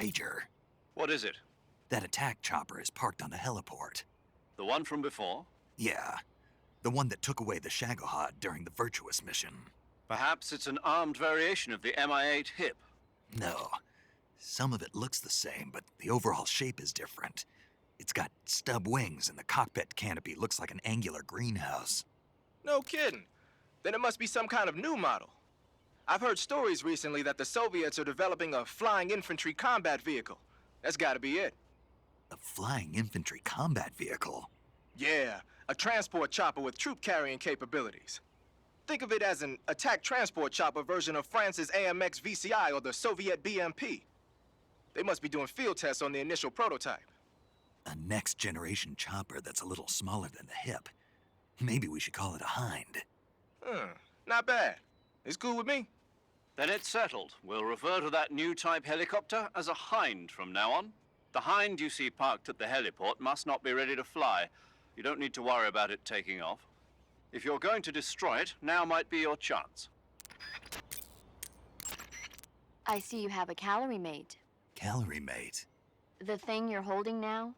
Major. What is it? That attack chopper is parked on the heliport. The one from before? Yeah. The one that took away the Shagohod during the Virtuous mission. Perhaps it's an armed variation of the Mi-8 hip. No. Some of it looks the same, but the overall shape is different. It's got stub wings and the cockpit canopy looks like an angular greenhouse. No kidding. Then it must be some kind of new model. I've heard stories recently that the Soviets are developing a flying infantry combat vehicle. That's gotta be it. A flying infantry combat vehicle? Yeah, a transport chopper with troop-carrying capabilities. Think of it as an attack transport chopper version of France's AMX VCI or the Soviet BMP. They must be doing field tests on the initial prototype. A next-generation chopper that's a little smaller than the hip. Maybe we should call it a Hind. Not bad. It's cool with me. Then it's settled. We'll refer to that new type helicopter as a Hind from now on. The Hind you see parked at the heliport must not be ready to fly. You don't need to worry about it taking off. If you're going to destroy it, now might be your chance. I see you have a calorie mate. Calorie mate? The thing you're holding now?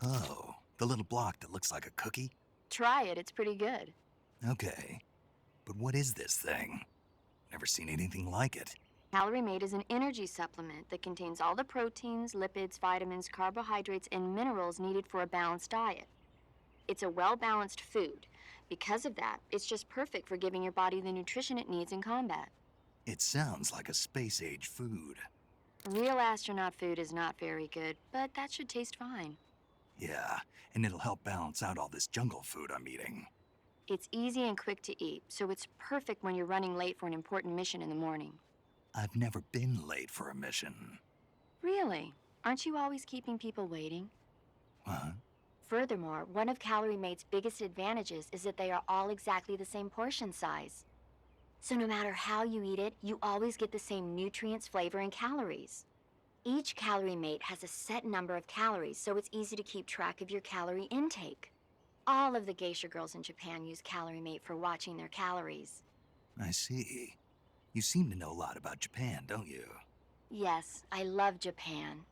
Oh, the little block that looks like a cookie? Try it, it's pretty good. Okay. But what is this thing? Never seen anything like it. Calorie Mate is an energy supplement that contains all the proteins, lipids, vitamins, carbohydrates, and minerals needed for a balanced diet. It's a well-balanced food. Because of that, it's just perfect for giving your body the nutrition it needs in combat. It sounds like a space-age food. Real astronaut food is not very good, but that should taste fine. Yeah, and it'll help balance out all this jungle food I'm eating. It's easy and quick to eat, so it's perfect when you're running late for an important mission in the morning. I've never been late for a mission. Really? Aren't you always keeping people waiting? What? Furthermore, one of Calorie Mate's biggest advantages is that they are all exactly the same portion size. So no matter how you eat it, you always get the same nutrients, flavor, and calories. Each Calorie Mate has a set number of calories, so it's easy to keep track of your calorie intake. All of the geisha girls in Japan use Calorie Mate for watching their calories. I see. You seem to know a lot about Japan, don't you? Yes, I love Japan.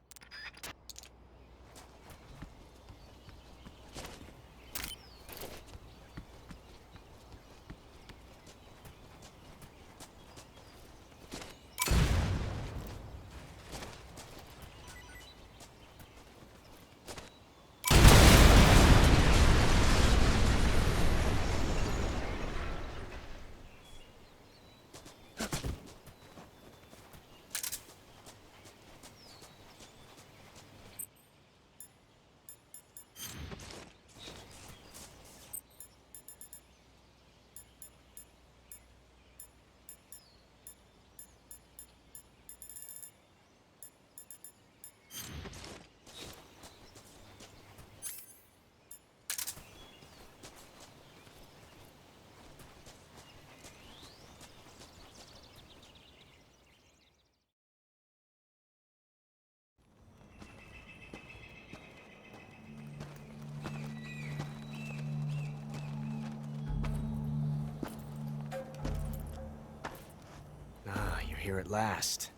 Here at last.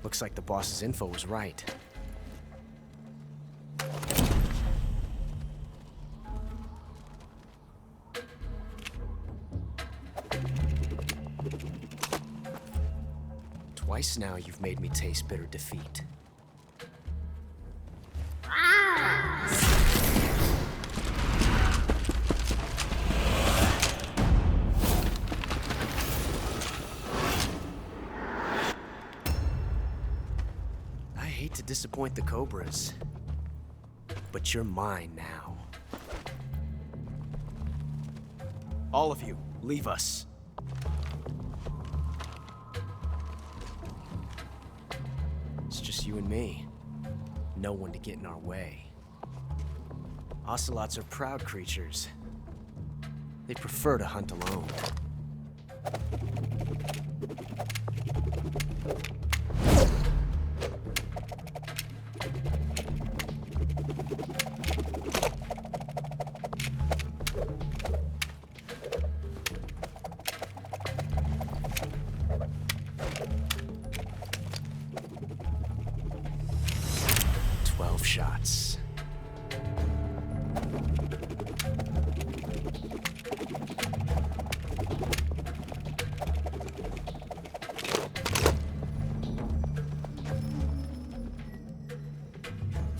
Looks like the boss's info was right. Twice now you've made me taste bitter defeat. To disappoint the Cobras, but you're mine now. All of you, leave us. It's just you and me. No one to get in our way. Ocelots are proud creatures. They prefer to hunt alone. shots.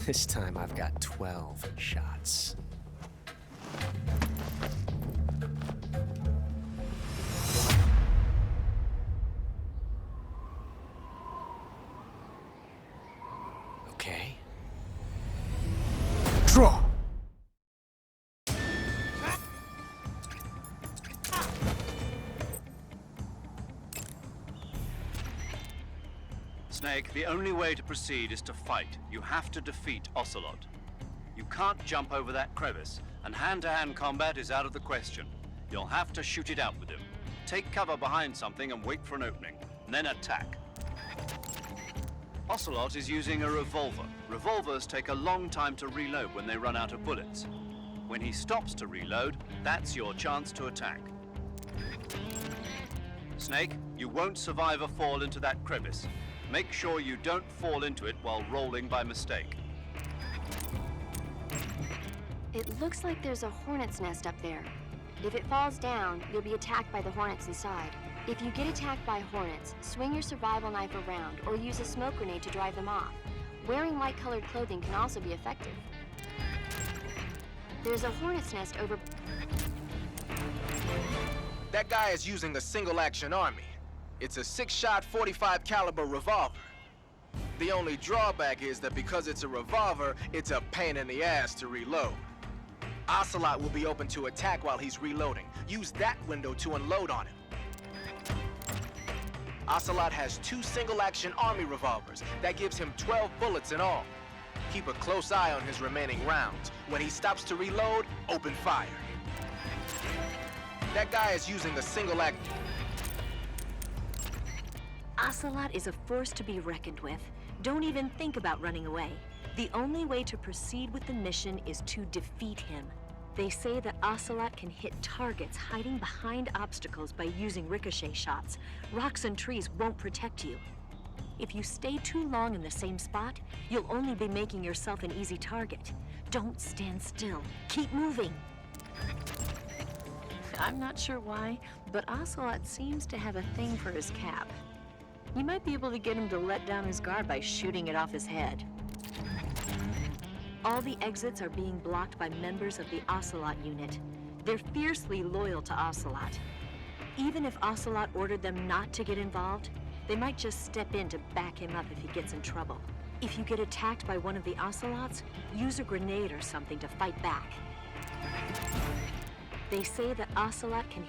This time I've got 12 shots. Okay. Draw! Snake, the only way to proceed is to fight. You have to defeat Ocelot. You can't jump over that crevice, and hand-to-hand combat is out of the question. You'll have to shoot it out with him. Take cover behind something and wait for an opening, and then attack. Ocelot is using a revolver. Revolvers take a long time to reload when they run out of bullets. When he stops to reload, that's your chance to attack. Snake, you won't survive a fall into that crevice. Make sure you don't fall into it while rolling by mistake. It looks like there's a hornet's nest up there. If it falls down, you'll be attacked by the hornets inside. If you get attacked by hornets, swing your survival knife around or use a smoke grenade to drive them off. Wearing light-colored clothing can also be effective. There's a hornet's nest over... That guy is using a single-action army. It's a 6-shot 45 caliber revolver. The only drawback is that because it's a revolver, it's a pain in the ass to reload. Ocelot will be open to attack while he's reloading. Use that window to unload on him. Ocelot has 2 single-action army revolvers. That gives him 12 bullets in all. Keep a close eye on his remaining rounds. When he stops to reload, open fire. That guy is using a single-action... Ocelot is a force to be reckoned with. Don't even think about running away. The only way to proceed with the mission is to defeat him. They say that Ocelot can hit targets hiding behind obstacles by using ricochet shots. Rocks and trees won't protect you. If you stay too long in the same spot, you'll only be making yourself an easy target. Don't stand still. Keep moving. I'm not sure why, but Ocelot seems to have a thing for his cap. You might be able to get him to let down his guard by shooting it off his head. All the exits are being blocked by members of the Ocelot unit. They're fiercely loyal to Ocelot. Even if Ocelot ordered them not to get involved, they might just step in to back him up if he gets in trouble. If you get attacked by one of the Ocelots, use a grenade or something to fight back. They say that Ocelot can...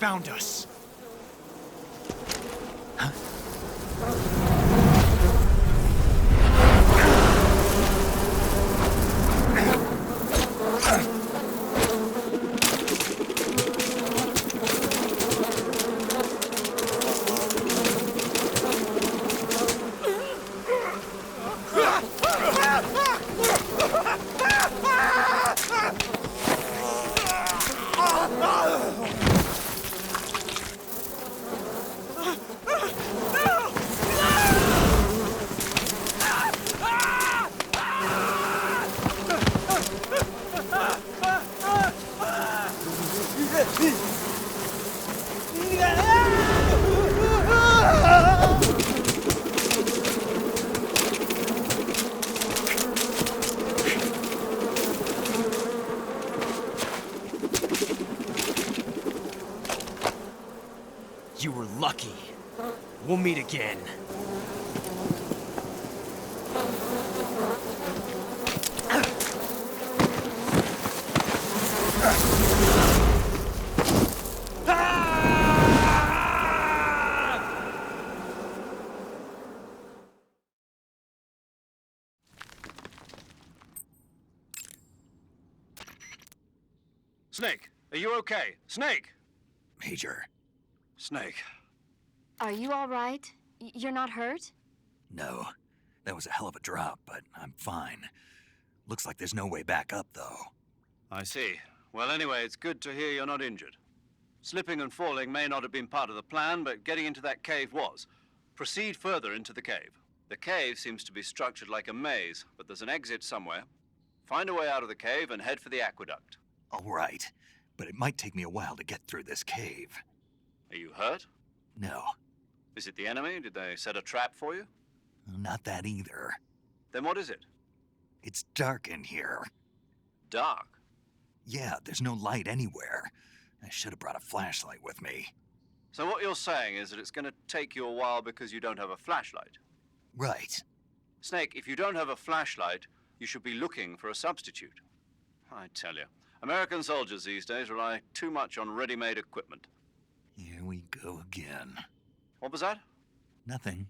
found us. You were lucky. We'll meet again. Snake, are you okay? Snake! Major, Snake. Are you all right? You're not hurt? no. That was a hell of a drop, but I'm fine. Looks like there's no way back up, though. I see. Well, anyway, it's good to hear you're not injured. Slipping and falling may not have been part of the plan, but getting into that cave was. Proceed further into the cave. The cave seems to be structured like a maze, but there's an exit somewhere. Find a way out of the cave and head for the aqueduct. All right, but it might take me a while to get through this cave. Are you hurt? No, Is it the enemy? Did they set a trap for you? not that either. Then what is it? It's dark in here. Dark. Yeah, there's no light anywhere. I should have brought a flashlight with me. So what you're saying is that it's going to take you a while because you don't have a flashlight. Right. Snake, if you don't have a flashlight, you should be looking for a substitute. I tell you, American soldiers these days rely too much on ready-made equipment. Here we go again. What was that? Nothing.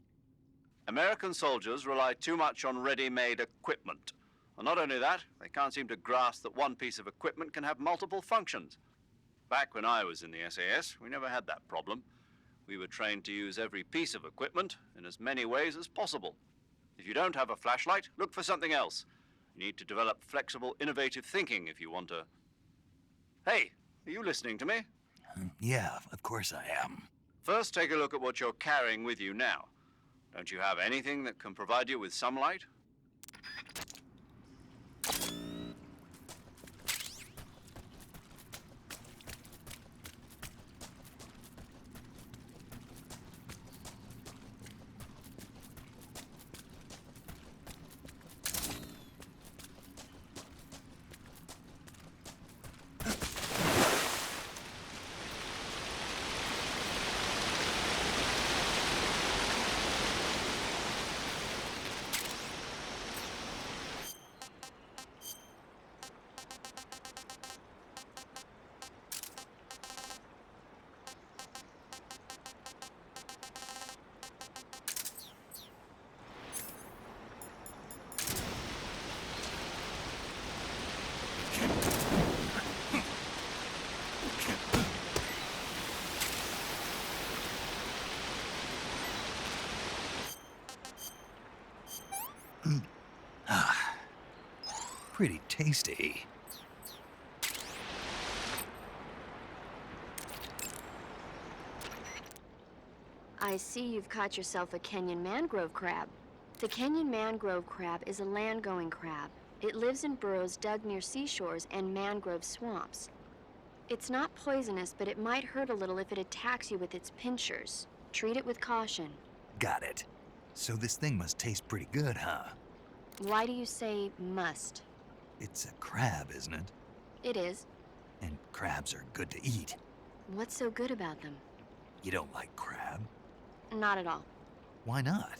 American soldiers rely too much on ready-made equipment. And not only that, they can't seem to grasp that one piece of equipment can have multiple functions. Back when I was in the SAS, we never had that problem. We were trained to use every piece of equipment in as many ways as possible. If you don't have a flashlight, look for something else. You need to develop flexible, innovative thinking if you want to... Hey, are you listening to me? Yeah, of course I am. First, take a look at what you're carrying with you now. Don't you have anything that can provide you with some light? Pretty tasty. I see you've caught yourself a Kenyan mangrove crab. The Kenyan mangrove crab is a land-going crab. It lives in burrows dug near seashores and mangrove swamps. It's not poisonous, but it might hurt a little if it attacks you with its pinchers. Treat it with caution. Got it. So this thing must taste pretty good, huh? Why do you say must? It's a crab, isn't it? It is. And crabs are good to eat. What's so good about them? You don't like crab? Not at all. Why not?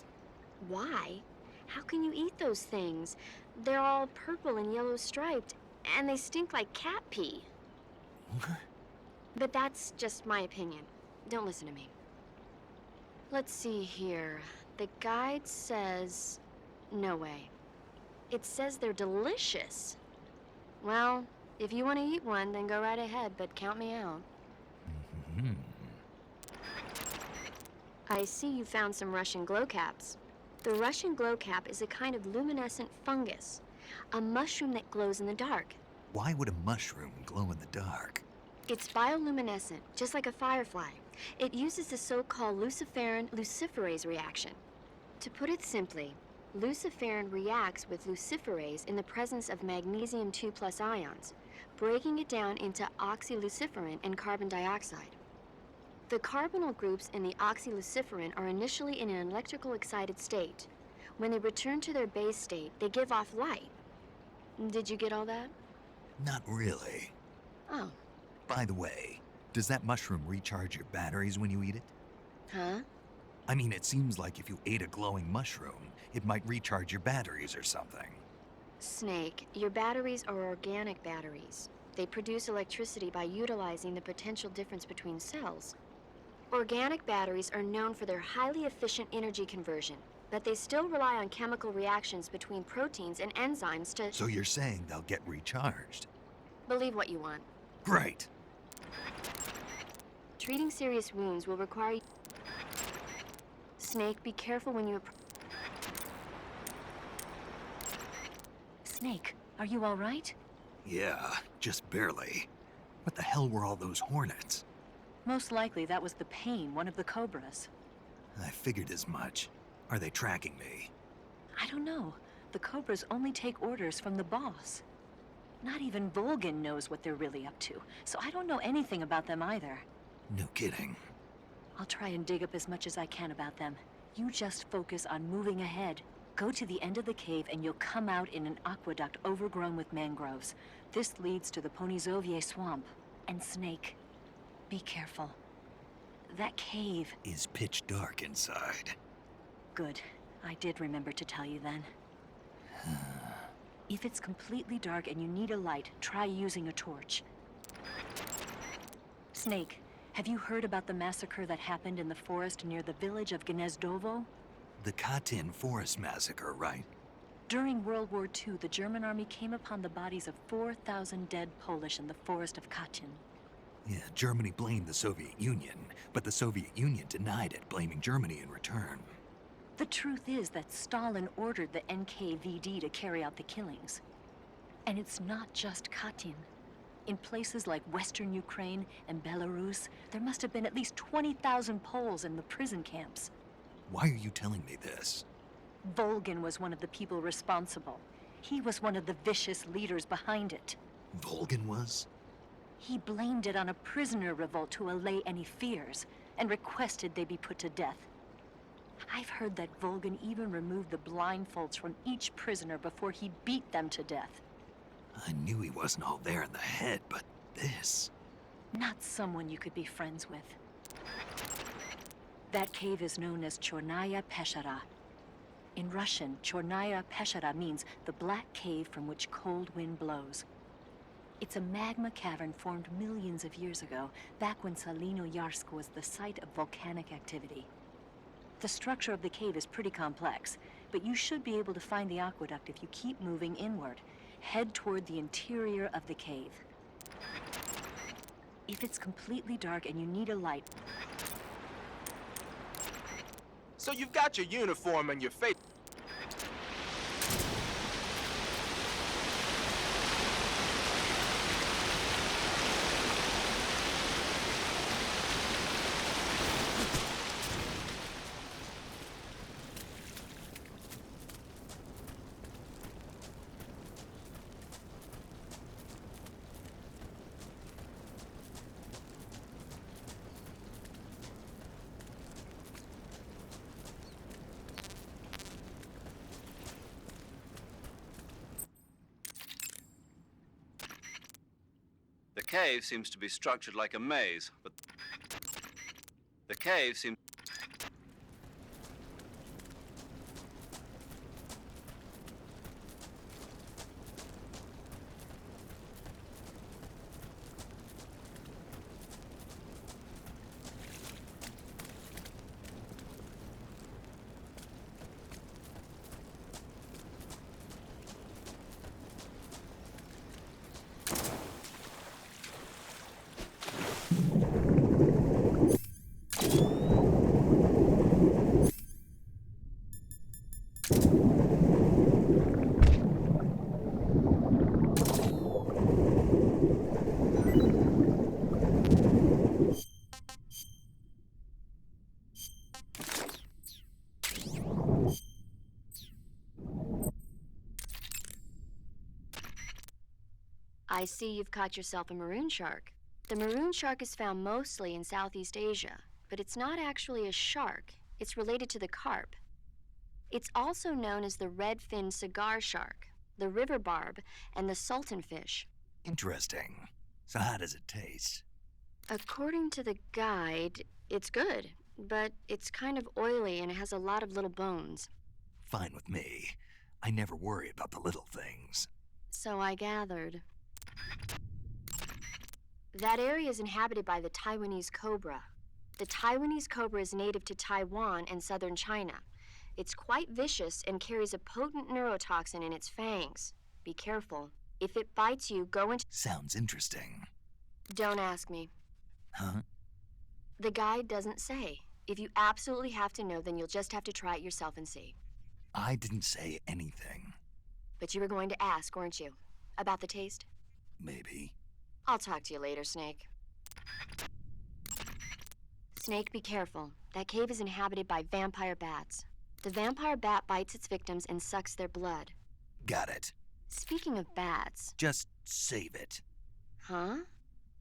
Why? How can you eat those things? They're all purple and yellow striped, and they stink like cat pee. But that's just my opinion. Don't listen to me. Let's see here. The guide says... no way. It says they're delicious. Well, if you want to eat one, then go right ahead, but count me out. Hmm. I see you found some Russian glow caps. The Russian glow cap is a kind of luminescent fungus, a mushroom that glows in the dark. Why would a mushroom glow in the dark? It's bioluminescent, just like a firefly. It uses the so-called luciferin-luciferase reaction. To put it simply, luciferin reacts with luciferase in the presence of magnesium 2+ ions, breaking it down into oxyluciferin and carbon dioxide. The carbonyl groups in the oxyluciferin are initially in an electrical excited state. When they return to their base state, they give off light. Did you get all that? Not really. Oh. By the way, does that mushroom recharge your batteries when you eat it? Huh? I mean, it seems like if you ate a glowing mushroom, it might recharge your batteries or something. Snake, your batteries are organic batteries. They produce electricity by utilizing the potential difference between cells. Organic batteries are known for their highly efficient energy conversion, but they still rely on chemical reactions between proteins and enzymes to... So you're saying they'll get recharged? Believe what you want. Great. Treating serious wounds will require... Snake, be careful when you... Snake, are you all right? Yeah, just barely. What the hell were all those hornets? Most likely that was the pain, one of the cobras. I figured as much. Are they tracking me? I don't know. The cobras only take orders from the boss. Not even Volgin knows what they're really up to, so I don't know anything about them either. No kidding. I'll try and dig up as much as I can about them. You just focus on moving ahead. Go to the end of the cave and you'll come out in an aqueduct overgrown with mangroves. This leads to the Ponizovye swamp. And Snake, be careful. That cave... is pitch dark inside. Good. I did remember to tell you then. If it's completely dark and you need a light, try using a torch. Snake, have you heard about the massacre that happened in the forest near the village of Gnezdovo? The Katyn Forest Massacre, right? During World War II, the German army came upon the bodies of 4,000 dead Polish in the forest of Katyn. Yeah, Germany blamed the Soviet Union, but the Soviet Union denied it, blaming Germany in return. The truth is that Stalin ordered the NKVD to carry out the killings. And it's not just Katyn. In places like Western Ukraine and Belarus, there must have been at least 20,000 Poles in the prison camps. Why are you telling me this? Volgin was one of the people responsible. He was one of the vicious leaders behind it. Volgin was? He blamed it on a prisoner revolt to allay any fears, and requested they be put to death. I've heard that Volgin even removed the blindfolds from each prisoner before he beat them to death. I knew he wasn't all there in the head, but this... Not someone you could be friends with. That cave is known as Chornaya Peshara. In Russian, Chornaya Peshara means the black cave from which cold wind blows. It's a magma cavern formed millions of years ago, back when Salino-Yarsk was the site of volcanic activity. The structure of the cave is pretty complex, but you should be able to find the aqueduct if you keep moving inward. Head toward the interior of the cave. If it's completely dark and you need a light... So you've got your uniform and your face. The cave seems to be structured like a maze, but the cave seems... I see you've caught yourself a maroon shark. The maroon shark is found mostly in Southeast Asia, but it's not actually a shark. It's related to the carp. It's also known as the red-finned cigar shark, the river barb, and the sultan fish. Interesting. So how does it taste? According to the guide, it's good, but it's kind of oily and it has a lot of little bones. Fine with me. I never worry about the little things. So I gathered. That area is inhabited by the Taiwanese cobra. The Taiwanese cobra is native to Taiwan and southern China. It's quite vicious and carries a potent neurotoxin in its fangs. Be careful. If it bites you, go into... Sounds interesting. Don't ask me. Huh? The guide doesn't say. If you absolutely have to know, then you'll just have to try it yourself and see. I didn't say anything. But you were going to ask, weren't you? About the taste? Maybe. I'll talk to you later, Snake. Snake, be careful. That cave is inhabited by vampire bats. The vampire bat bites its victims and sucks their blood. Got it. Speaking of bats... Just save it. Huh?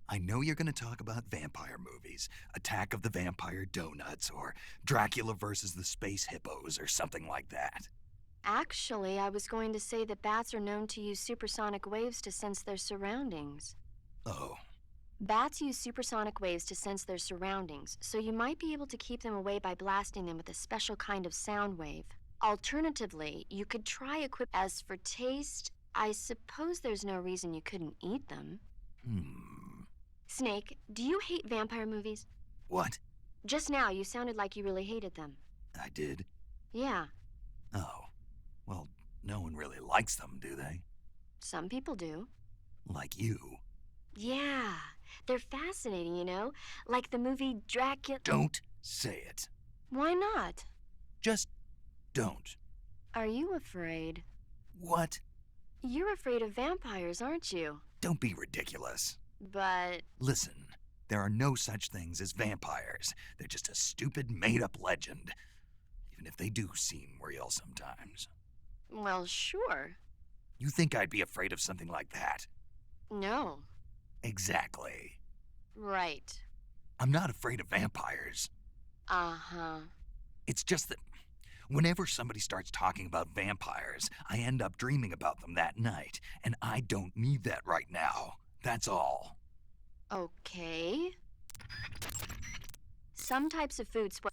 I know you're gonna talk about vampire movies. Attack of the Vampire Donuts, or Dracula versus the Space Hippos, or something like that. Actually, I was going to say that bats are known to use supersonic waves to sense their surroundings. Oh. Bats use supersonic waves to sense their surroundings, so you might be able to keep them away by blasting them with a special kind of sound wave. Alternatively, you could try As for taste, I suppose there's no reason you couldn't eat them. Snake, do you hate vampire movies? What? Just now, you sounded like you really hated them. I did? Yeah, Oh. Well, no one really likes them, do they? some people do. Like you. Yeah, they're fascinating, you know? Like the movie Dracula... Don't say it. Why not? Just don't. Are you afraid? What? You're afraid of vampires, aren't you? Don't be ridiculous. But... Listen, there are no such things as vampires. They're just a stupid, made-up legend. Even if they do seem real sometimes. well, sure. You think I'd be afraid of something like that? No. Exactly. Right. I'm not afraid of vampires. Uh-huh. It's just that whenever somebody starts talking about vampires, I end up dreaming about them that night, and I don't need that right now. That's all. Okay. Some types of food spoil...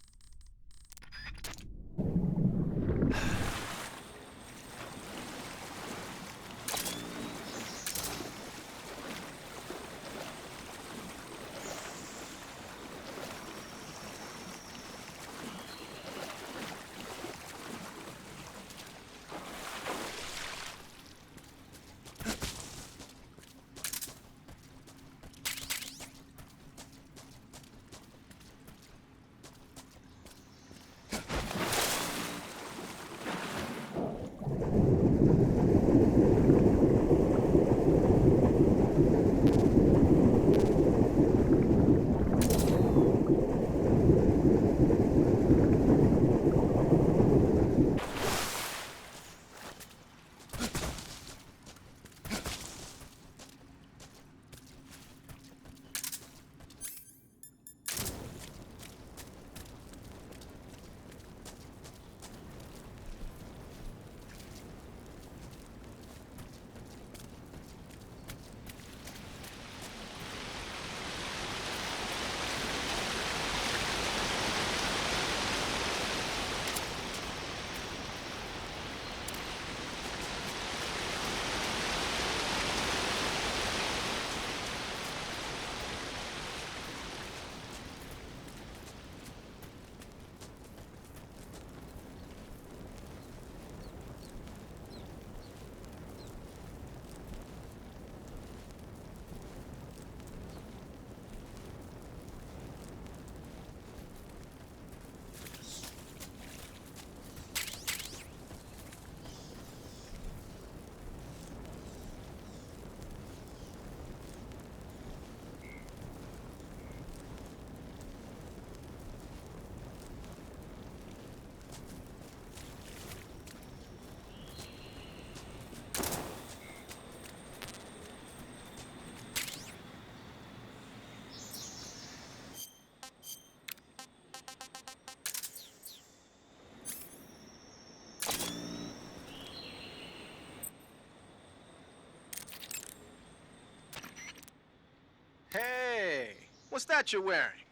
What's that you're wearing?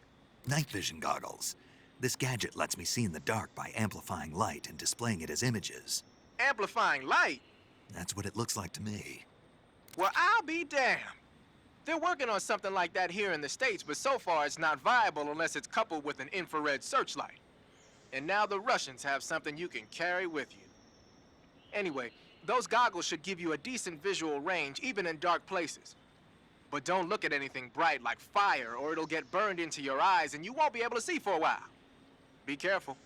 Night vision goggles. This gadget lets me see in the dark by amplifying light and displaying it as images. Amplifying light? That's what it looks like to me. Well, I'll be damned. They're working on something like that here in the States, but so far it's not viable unless it's coupled with an infrared searchlight. And now the Russians have something you can carry with you. Anyway, those goggles should give you a decent visual range, even in dark places. But don't look at anything bright like fire, or it'll get burned into your eyes and you won't be able to see for a while. Be careful.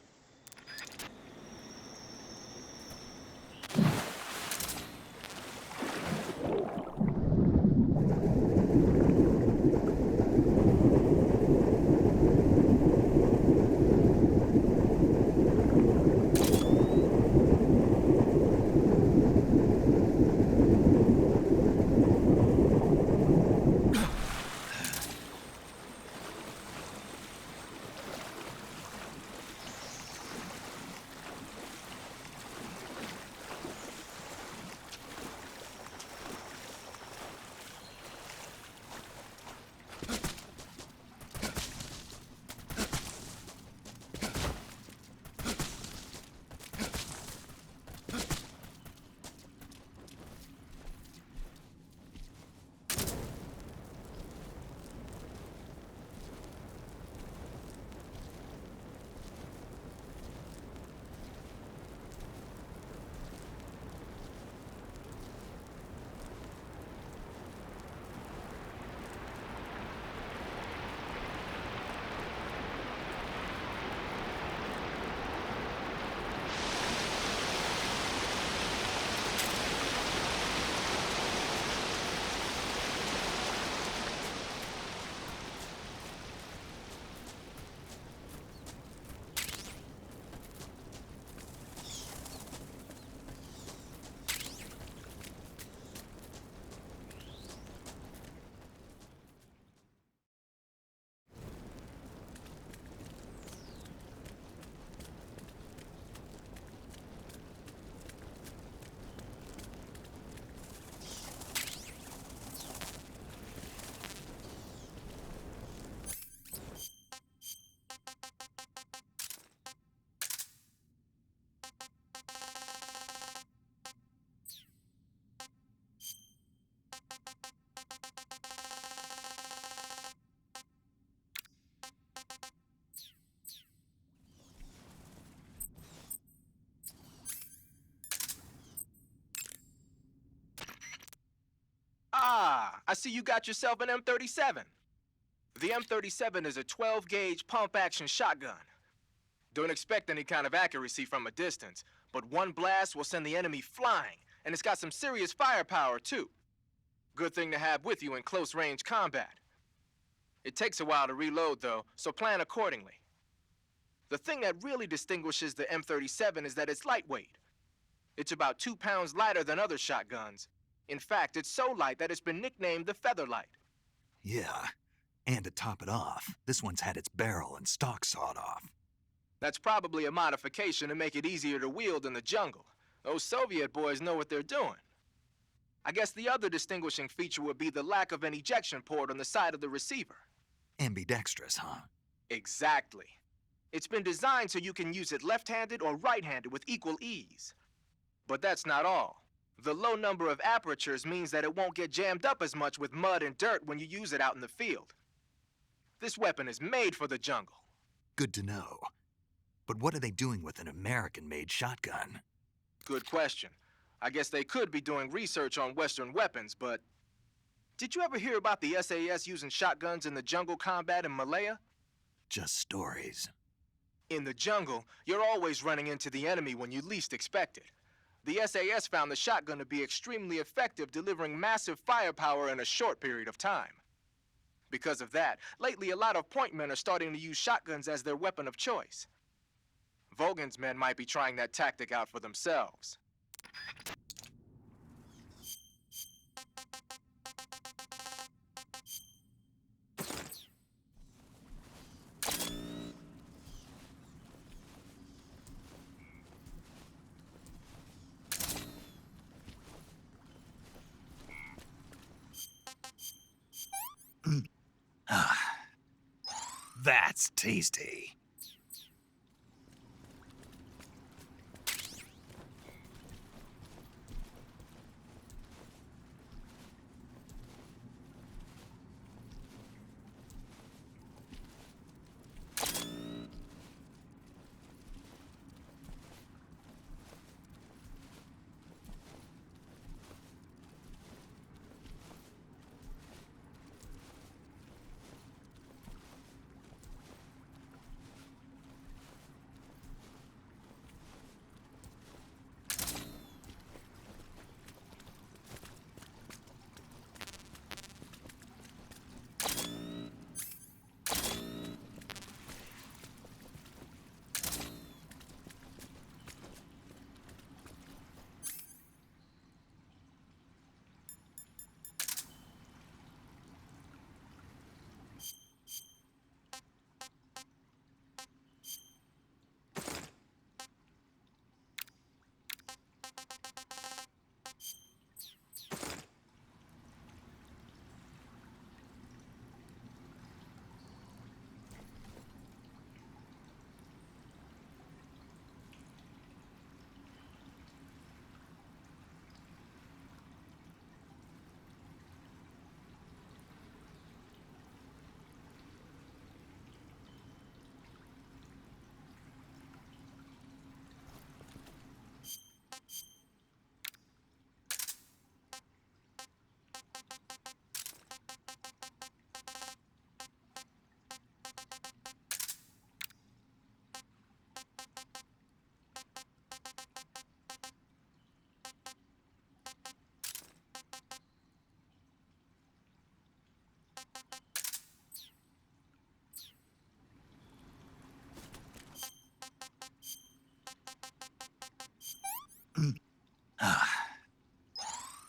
Ah, I see you got yourself an M37. The M37 is a 12-gauge pump-action shotgun. Don't expect any kind of accuracy from a distance, but one blast will send the enemy flying, and it's got some serious firepower, too. Good thing to have with you in close-range combat. It takes a while to reload, though, so plan accordingly. The thing that really distinguishes the M37 is that it's lightweight. It's about 2 pounds lighter than other shotguns. In fact, it's so light that it's been nicknamed the Featherlight. Yeah, and to top it off, this one's had its barrel and stock sawed off. That's probably a modification to make it easier to wield in the jungle. Those Soviet boys know what they're doing. I guess the other distinguishing feature would be the lack of an ejection port on the side of the receiver. Ambidextrous, huh? Exactly. It's been designed so you can use it left-handed or right-handed with equal ease. But that's not all. The low number of apertures means that it won't get jammed up as much with mud and dirt when you use it out in the field. This weapon is made for the jungle. Good to know. But what are they doing with an American-made shotgun? Good question. I guess they could be doing research on Western weapons, but... Did you ever hear about the SAS using shotguns in the jungle combat in Malaya? Just stories. In the jungle, you're always running into the enemy when you least expect it. The SAS found the shotgun to be extremely effective, delivering massive firepower in a short period of time. Because of that, lately a lot of point men are starting to use shotguns as their weapon of choice. Vogan's men might be trying that tactic out for themselves. that's tasty.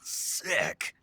Sick.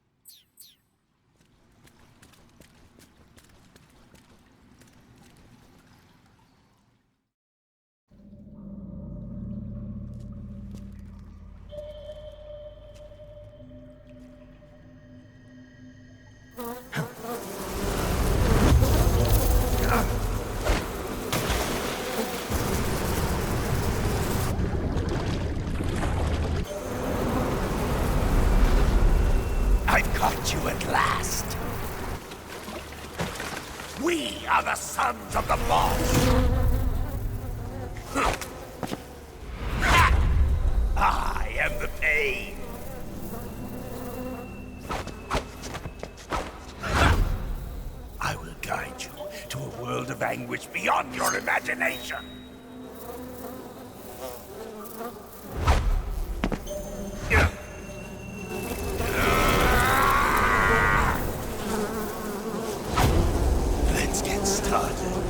I've caught you at last. We are the sons of the boss. I am the pain. I will guide you to a world of anguish beyond your imagination. Let's get started.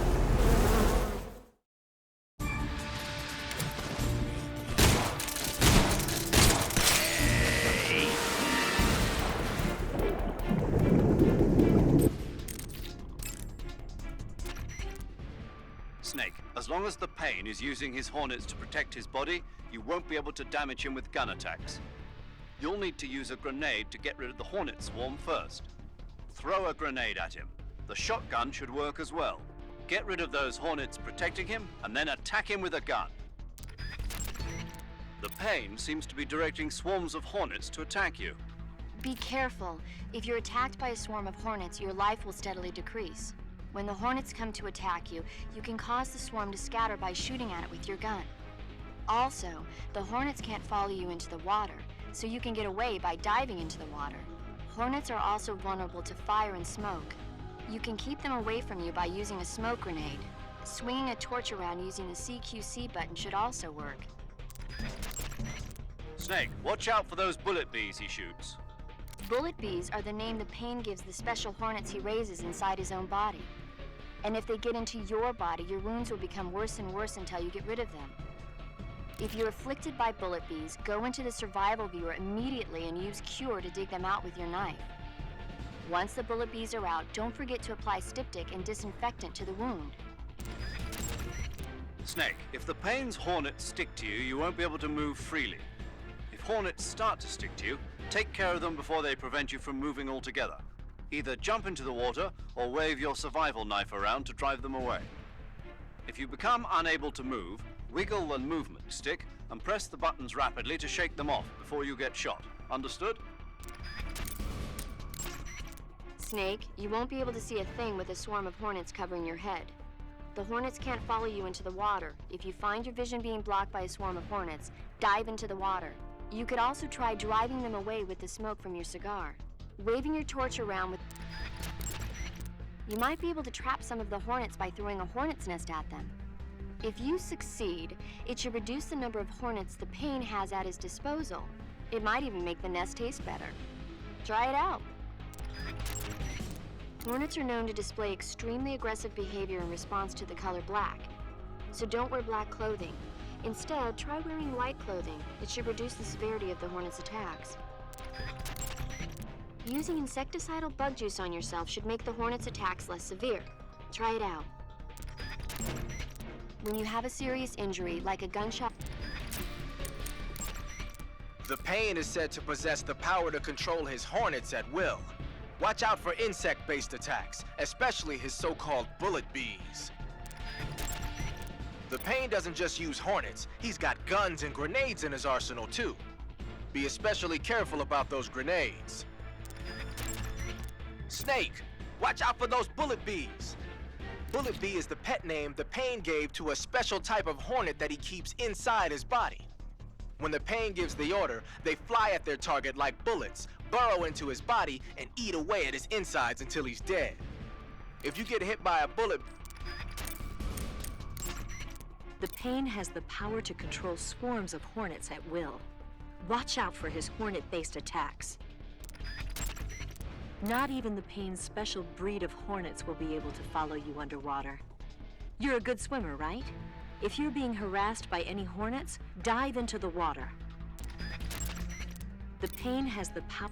Snake, as long as the Pain is using his hornets to protect his body, you won't be able to damage him with gun attacks. You'll need to use a grenade to get rid of the hornet swarm first. Throw a grenade at him. The shotgun should work as well. Get rid of those hornets protecting him, and then attack him with a gun. The Pain seems to be directing swarms of hornets to attack you. Be careful. If you're attacked by a swarm of hornets, your life will steadily decrease. When the hornets come to attack you, you can cause the swarm to scatter by shooting at it with your gun. Also, the hornets can't follow you into the water, so you can get away by diving into the water. Hornets are also vulnerable to fire and smoke. You can keep them away from you by using a smoke grenade. Swinging a torch around using the CQC button should also work. Snake, watch out for those bullet bees he shoots. Bullet bees are the name the Pain gives the special hornets he raises inside his own body. And if they get into your body, your wounds will become worse and worse until you get rid of them. If you're afflicted by bullet bees, go into the survival viewer immediately and use Cure to dig them out with your knife. Once the bullet bees are out, don't forget to apply styptic and disinfectant to the wound. Snake, if the Pain's hornets stick to you, you won't be able to move freely. If hornets start to stick to you, take care of them before they prevent you from moving altogether. Either jump into the water or wave your survival knife around to drive them away. If you become unable to move, wiggle the movement stick and press the buttons rapidly to shake them off before you get shot. Understood? Snake, you won't be able to see a thing with a swarm of hornets covering your head. The hornets can't follow you into the water. If you find your vision being blocked by a swarm of hornets, dive into the water. You could also try driving them away with the smoke from your cigar. Waving your torch around with... You might be able to trap some of the hornets by throwing a hornet's nest at them. If you succeed, it should reduce the number of hornets the pain has at his disposal. It might even make the nest taste better. Try it out. Hornets are known to display extremely aggressive behavior in response to the color black. So don't wear black clothing. Instead, try wearing white clothing. It should reduce the severity of the hornet's attacks. Using insecticidal bug juice on yourself should make the hornet's attacks less severe. Try it out. When you have a serious injury, like a gunshot... The Pain is said to possess the power to control his hornets at will. Watch out for insect-based attacks, especially his so-called bullet bees. The Pain doesn't just use hornets, he's got guns and grenades in his arsenal too. Be especially careful about those grenades. Snake, watch out for those bullet bees. Bullet bee is the pet name the Pain gave to a special type of hornet that he keeps inside his body. When the Pain gives the order, they fly at their target like bullets, burrow into his body, and eat away at his insides until he's dead. If you get hit by a bullet... The Pain has the power to control swarms of hornets at will. Watch out for his hornet-based attacks. Not even the Pain's special breed of hornets will be able to follow you underwater. You're a good swimmer, right? If you're being harassed by any hornets, dive into the water. The Pain has the power...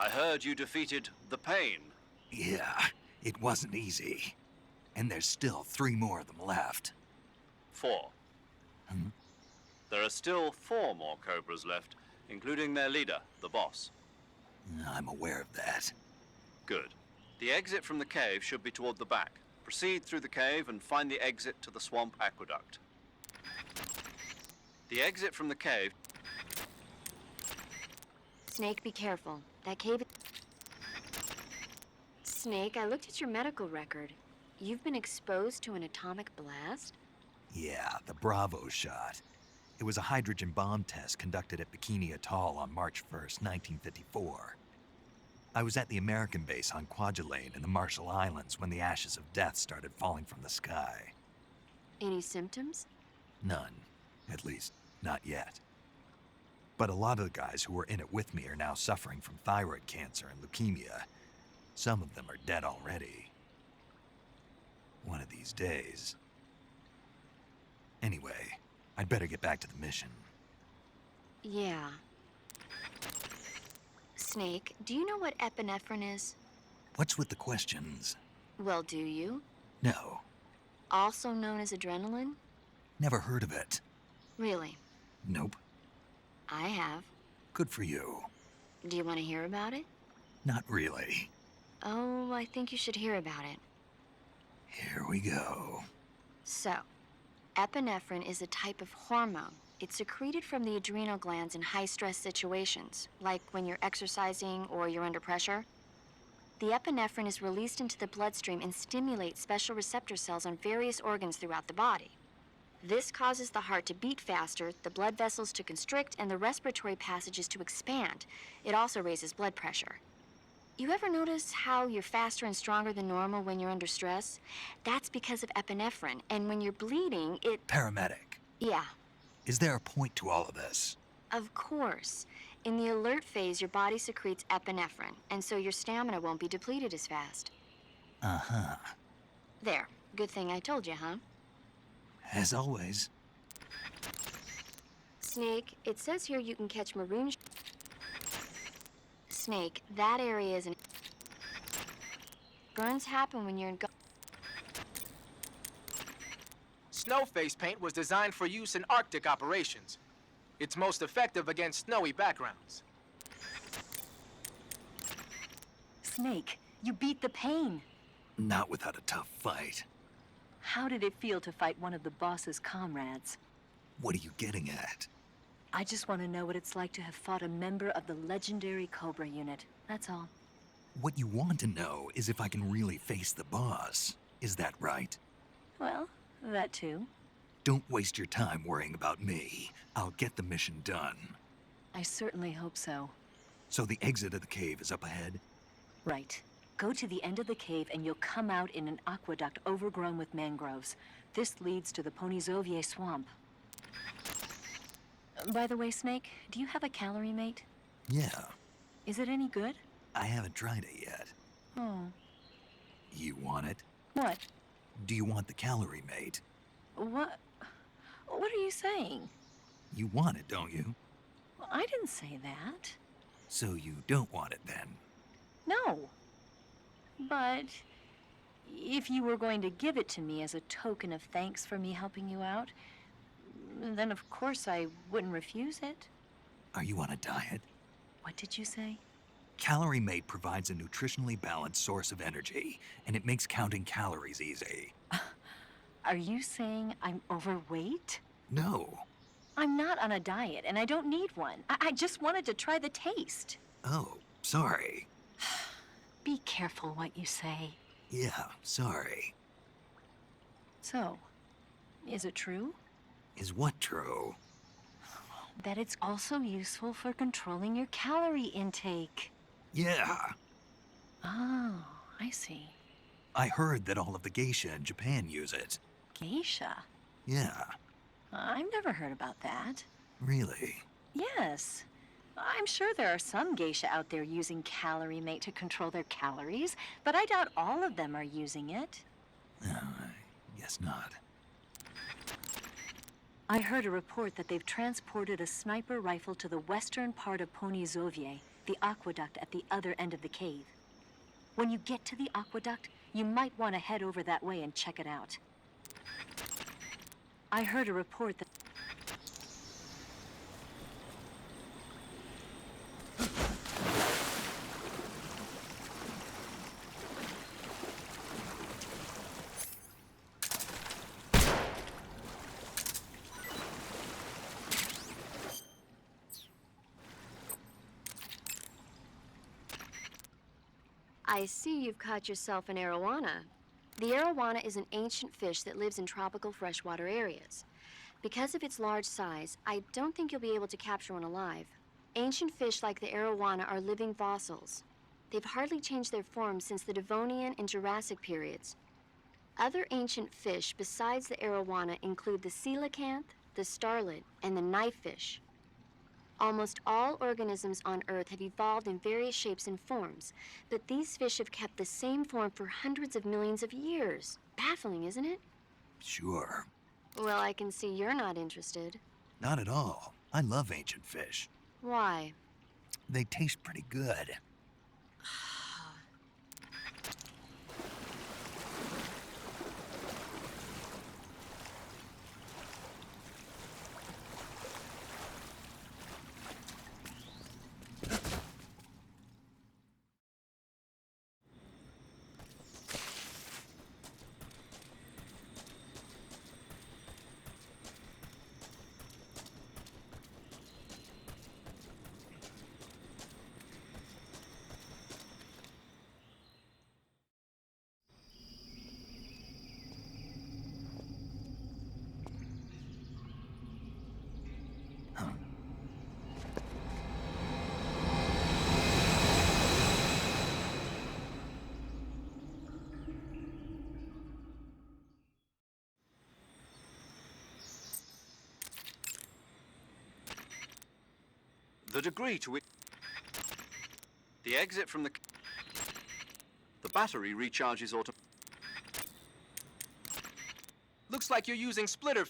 I heard you defeated the pain. Yeah, it wasn't easy. And there's still 3 more of them left. 4. Hmm? There are still 4 more Cobras left, including their leader, the boss. I'm aware of that. Good. The exit from the cave should be toward the back. Proceed through the cave and find the exit to the swamp aqueduct. The exit from the cave... Snake, be careful. That cave... Snake, I looked at your medical record. You've been exposed to an atomic blast? Yeah, the Bravo shot. It was a hydrogen bomb test conducted at Bikini Atoll on March 1st, 1954. I was at the American base on Kwajalein in the Marshall Islands when the ashes of death started falling from the sky. Any symptoms? None. At least, not yet. But a lot of the guys who were in it with me are now suffering from thyroid cancer and leukemia. Some of them are dead already. One of these days. Anyway, I'd better get back to the mission. Yeah. Snake, do you know what epinephrine is? What's with the questions? Well, do you? No, Also known as adrenaline? never heard of it. Really? Nope. I have. Good for you. Do you want to hear about it? Not really. Oh, I think you should hear about it. Here we go. So, epinephrine is a type of hormone. It's secreted from the adrenal glands in high-stress situations, like when you're exercising or you're under pressure. The epinephrine is released into the bloodstream and stimulates special receptor cells on various organs throughout the body. This causes the heart to beat faster, the blood vessels to constrict, and the respiratory passages to expand. It also raises blood pressure. You ever notice how you're faster and stronger than normal when you're under stress? That's because of epinephrine, and when you're bleeding, it... Paramedic. Yeah, Is there a point to all of this? of course. In the alert phase, your body secretes epinephrine, and so your stamina won't be depleted as fast. Uh-huh. There. Good thing I told you, huh? As always. Snake, it says here you can catch maroon... Snake, that area is an... Burns happen when you're in... Snow face paint was designed for use in Arctic operations. It's most effective against snowy backgrounds. Snake, you beat the pain. Not without a tough fight. How did it feel to fight one of the boss's comrades? What are you getting at? I just want to know what it's like to have fought a member of the legendary Cobra unit. That's all. What you want to know is if I can really face the boss. Is that right? Well, that too. Don't waste your time worrying about me. I'll get the mission done. I certainly hope so. So the exit of the cave is up ahead? Right. Go to the end of the cave and you'll come out in an aqueduct overgrown with mangroves. This leads to the Ponyzovier swamp. By the way, Snake, do you have a calorie mate? Yeah. Is it any good? I haven't tried it yet. Oh. You want it? What? Do you want the calorie mate? What? What are you saying? You want it, don't you? Well, I didn't say that. So you don't want it then? No. But if you were going to give it to me as a token of thanks for me helping you out, then of course I wouldn't refuse it. Are you on a diet? What did you say? Calorie Mate provides a nutritionally balanced source of energy, and it makes counting calories easy. Are you saying I'm overweight? No. I'm not on a diet, and I don't need one. I just wanted to try the taste. Oh, sorry. Be careful what you say. Yeah, sorry. So, is it true? Is what true? That it's also useful for controlling your calorie intake. Yeah. Oh, I see. I heard that all of the geisha in Japan use it. Geisha? Yeah. I've never heard about that. Really? Yes. I'm sure there are some geisha out there using Calorie Mate to control their calories, but I doubt all of them are using it. No, I guess not. I heard a report that they've transported a sniper rifle to the western part of Ponyzovier. the aqueduct at the other end of the cave. When you get to the aqueduct, you might want to head over that way and check it out. I heard a report that... I see you've caught yourself an arowana. The arowana is an ancient fish that lives in tropical freshwater areas. Because of its large size, I don't think you'll be able to capture one alive. Ancient fish like the arowana are living fossils. They've hardly changed their form since the Devonian and Jurassic periods. Other ancient fish besides the arowana include the coelacanth, the starlet, and the knifefish. Almost all organisms on Earth have evolved in various shapes and forms, but these fish have kept the same form for hundreds of millions of years. Baffling, isn't it? Sure. Well, I can see you're not interested. Not at all. I love ancient fish. Why? They taste pretty good. The degree to which... The exit from the... The battery recharges auto... Looks like you're using splitter.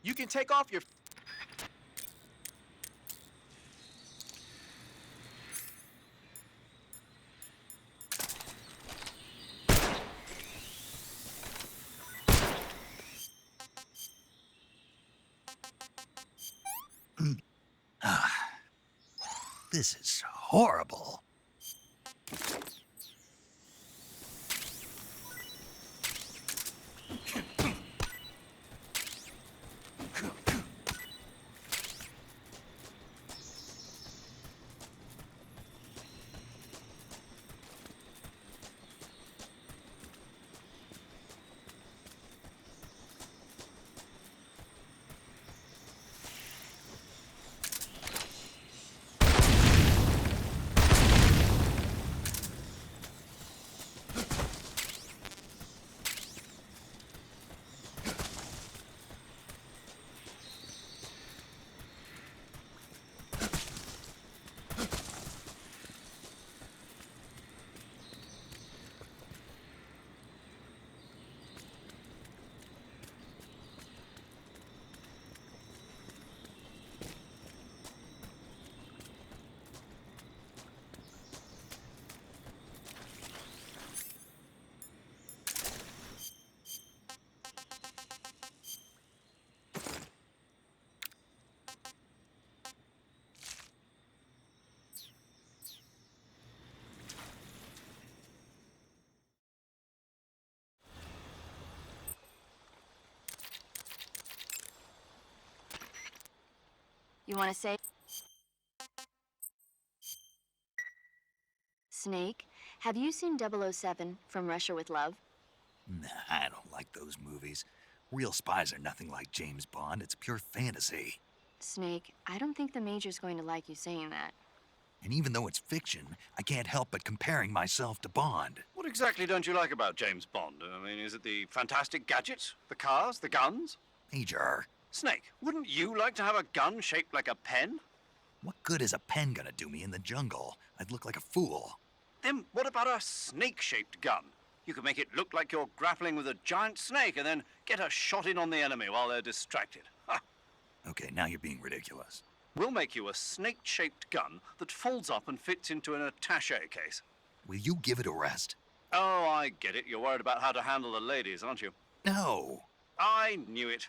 You can take off your... This is horrible. You want to say? Snake, have you seen 007 from Russia with Love? Nah, I don't like those movies. Real spies are nothing like James Bond. It's pure fantasy. Snake, I don't think the Major's going to like you saying that. And even though it's fiction, I can't help but comparing myself to Bond. What exactly don't you like about James Bond? I mean, is it the fantastic gadgets? The cars? The guns? Major, Snake, wouldn't you like to have a gun shaped like a pen? what good is a pen gonna do me in the jungle? I'd look like a fool. Then what about a snake-shaped gun? You could make it look like you're grappling with a giant snake and then get a shot in on the enemy while they're distracted. Ha! Okay, now you're being ridiculous. We'll make you a snake-shaped gun that folds up and fits into an attaché case. Will you give it a rest? Oh, I get it. You're worried about how to handle the ladies, aren't you? No. I knew it.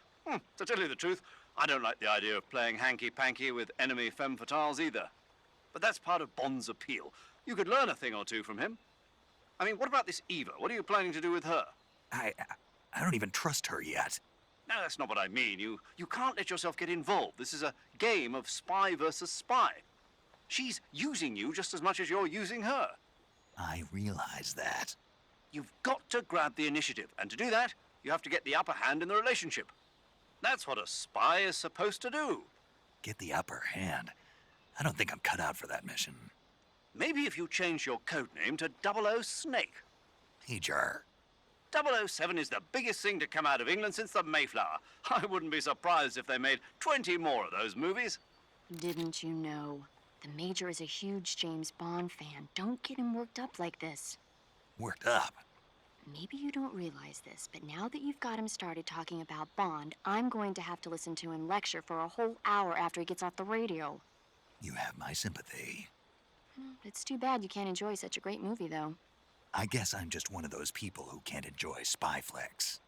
To tell you the truth, I don't like the idea of playing hanky-panky with enemy femme fatales either. But that's part of Bond's appeal. You could learn a thing or two from him. I mean, what about this Eva? What are you planning to do with her? I don't even trust her yet. No, that's not what I mean. You can't let yourself get involved. This is a game of spy versus spy. She's using you just as much as you're using her. I realize that. You've got to grab the initiative, and to do that, you have to get the upper hand in the relationship. That's what a spy is supposed to do. Get the upper hand. I don't think I'm cut out for that mission. Maybe if you change your codename to 00 Snake. Major. 007 is the biggest thing to come out of England since the Mayflower. I wouldn't be surprised if they made 20 more of those movies. Didn't you know? The Major is a huge James Bond fan. Don't get him worked up like this. Worked up. Maybe you don't realize this, but now that you've got him started talking about Bond, I'm going to have to listen to him lecture for a whole hour after he gets off the radio. You have my sympathy. It's too bad you can't enjoy such a great movie, though. I guess I'm just one of those people who can't enjoy spy flicks.